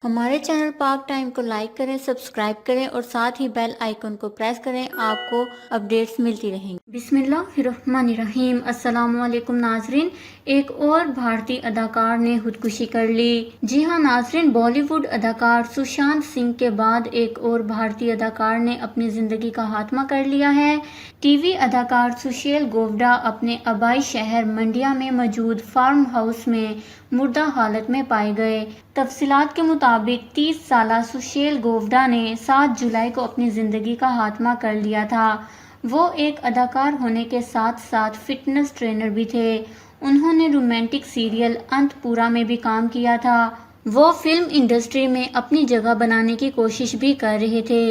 ہمارے چینل پاک ٹائم کو لائک کریں، سبسکرائب کریں اور ساتھ ہی بیل آئیکن کو پریس کریں، آپ کو اپڈیٹس ملتی رہیں گی۔ بسم اللہ الرحمن الرحیم۔ السلام علیکم ناظرین، ایک اور بھارتی اداکار نے خودکشی کر لی۔ جی ہاں ناظرین، بالی ووڈ اداکار سشانت سنگھ کے بعد ایک اور بھارتی اداکار نے اپنی زندگی کا خاتمہ کر لیا ہے۔ ٹی وی اداکار سشیل گووڈا اپنے آبائی شہر منڈیا میں موجود فارم ہاؤس میں مردہ حالت میں پائے گئے۔ تفصیلات کے مطابق 30 سالہ سشیل گووڈا نے 7 جولائی کو اپنی زندگی کا خاتمہ کر لیا تھا۔ وہ ایک اداکار ہونے کے ساتھ ساتھ فٹنس ٹرینر بھی تھے۔ انہوں نے رومانٹک سیریل انت پورا میں بھی کام کیا تھا۔ وہ فلم انڈسٹری میں اپنی جگہ بنانے کی کوشش بھی کر رہے تھے۔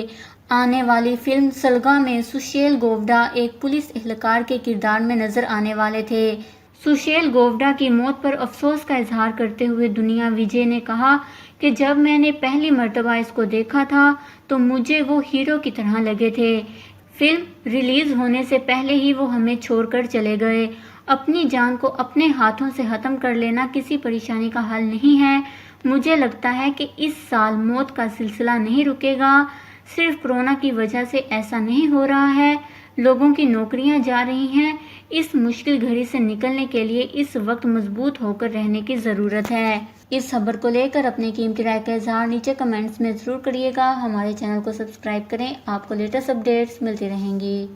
آنے والی فلم سلگا میں سشیل گووڈا ایک پولیس اہلکار کے کردار میں نظر آنے والے تھے۔ سشیل گووڈا کی موت پر افسوس کا اظہار کرتے ہوئے دنیا وجے نے کہا کہ جب میں نے پہلی مرتبہ اس کو دیکھا تھا تو مجھے وہ ہیرو کی طرح لگے تھے۔ فلم ریلیز ہونے سے پہلے ہی وہ ہمیں چھوڑ کر چلے گئے۔ اپنی جان کو اپنے ہاتھوں سے ختم کر لینا کسی پریشانی کا حل نہیں ہے۔ مجھے لگتا ہے کہ اس سال موت کا سلسلہ نہیں رکے گا۔ صرف کورونا کی وجہ سے ایسا نہیں ہو رہا ہے، لوگوں کی نوکریاں جا رہی ہیں۔ اس مشکل گھڑی سے نکلنے کے لیے اس وقت مضبوط ہو کر رہنے کی ضرورت ہے۔ اس خبر کو لے کر اپنی قیمتی رائے کا اظہار نیچے کمنٹس میں ضرور کریے گا۔ ہمارے چینل کو سبسکرائب کریں، آپ کو لیٹسٹ اپڈیٹس ملتی رہیں گی۔